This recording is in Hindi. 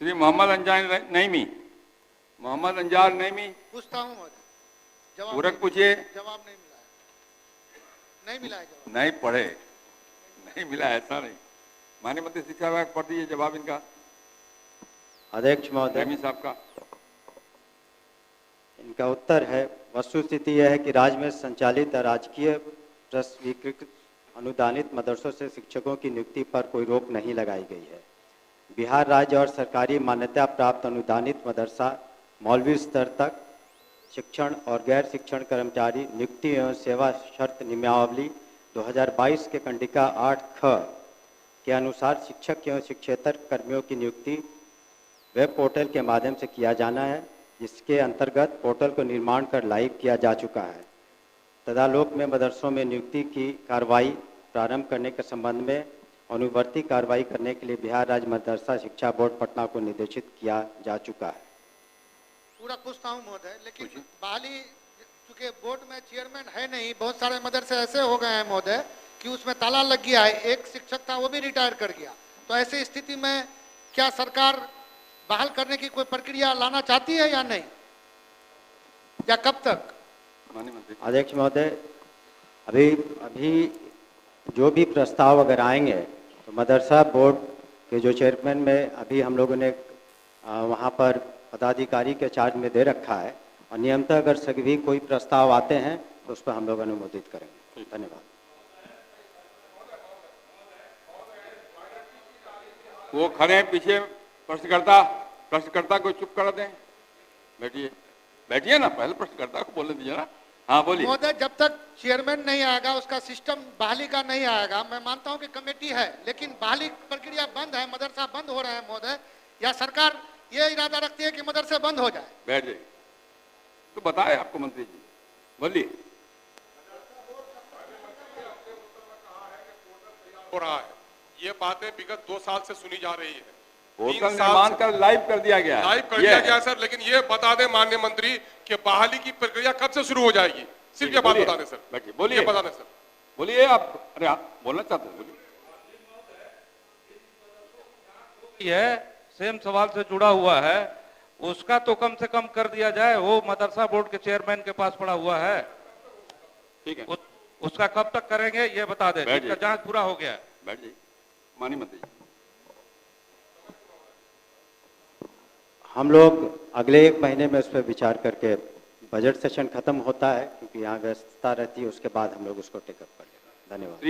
श्री मोहम्मद अंजार नईमी, मोहम्मद अंजार नईमी। पूछता हूँ महोदय, जवाब पूरक पूछिए। जवाब नहीं मिला है, नहीं मिला है जवाब। नहीं पढ़े, नहीं मिला, ऐसा नहीं। माननीय मंत्री शिक्षा विभाग पढ़ दीजिए जवाब इनका, अध्यक्ष महोदय। नईमी साहब का। इनका उत्तर है, वस्तुस्थिति यह है कि राज्य में संचालित राजकीय प्रस्वीकृत अनुदानित मदरसों से शिक्षकों की नियुक्ति पर कोई रोक नहीं लगाई गई है। बिहार राज्य और सरकारी मान्यता प्राप्त अनुदानित मदरसा मौलवी स्तर तक शिक्षण और गैर शिक्षण कर्मचारी नियुक्ति एवं सेवा शर्त नियमावली 2022 के कंडिका 8 ख के अनुसार शिक्षक एवं शिक्षेतर कर्मियों की नियुक्ति वेब पोर्टल के माध्यम से किया जाना है, जिसके अंतर्गत पोर्टल को निर्माण कर लाइव किया जा चुका है। तदालोक में मदरसों में नियुक्ति की कार्रवाई प्रारंभ करने के संबंध में अनुवर्ती कार्रवाई करने के लिए बिहार राज्य मदरसा शिक्षा बोर्ड पटना को निर्देशित किया जा चुका है। पूरा पूछता हूँ महोदय, लेकिन बहाली चूंकि बोर्ड में चेयरमैन है नहीं, बहुत सारे मदरसे ऐसे हो गए हैं महोदय कि उसमें ताला लग गया है, एक शिक्षक था वो भी रिटायर कर गया। तो ऐसी स्थिति में क्या सरकार बहाल करने की कोई प्रक्रिया लाना चाहती है या नहीं, या कब तक? अध्यक्ष महोदय, अभी जो भी प्रस्ताव अगर आएंगे तो मदरसा बोर्ड के जो चेयरमैन में अभी हम लोगों ने वहाँ पर पदाधिकारी के चार्ज में दे रखा है, और नियमतः अगर सभी कोई प्रस्ताव आते हैं तो उस पर हम लोग अनुमोदित करेंगे। धन्यवाद। वो खड़े हैं पीछे, प्रश्नकर्ता को चुप करा दें। बैठिए, बैठिए ना, पहले प्रश्नकर्ता को बोलने दीजिए ना। हाँ बोलिए। महोदय, जब तक चेयरमैन नहीं आएगा, उसका सिस्टम बहाली का नहीं आएगा, मैं मानता हूं कि कमेटी है, लेकिन बहाली प्रक्रिया बंद है, मदरसा बंद हो रहे हैं महोदय, या सरकार ये इरादा रखती है कि मदरसे बंद हो जाए? बैठ जाइए, तो बताए आपको मंत्री जी, बोलिए। हो रहा है, ये बातें विगत 2 साल से सुनी जा रही है। पोर्टल निर्माण कर लाइव कर दिया गया, लाइव कर दिया गया सर, लेकिन ये बता दें माननीय मंत्री कि बहाली की प्रक्रिया कब से शुरू हो जाएगी, सिर्फ ये बात बता दें सर। बैठिए, बोलिए, ये बता दें सर। बोलिए आप। अरे आप बोलना चाहते हैं, बोलिए। यह सेम सवाल से जुड़ा हुआ है, उसका तो कम से कम कर दिया जाए, वो मदरसा बोर्ड के चेयरमैन के पास पड़ा हुआ है। ठीक है, उसका कब तक करेंगे ये बता दें, इसका जांच पूरा हो गया है। बैठ जाइए माननीय मंत्री जी। हम लोग अगले 1 महीने में उस पर विचार करके, बजट सेशन खत्म होता है क्योंकि यहाँ व्यस्तता रहती है, उसके बाद हम लोग उसको टेकअप कर लेंगे। धन्यवाद।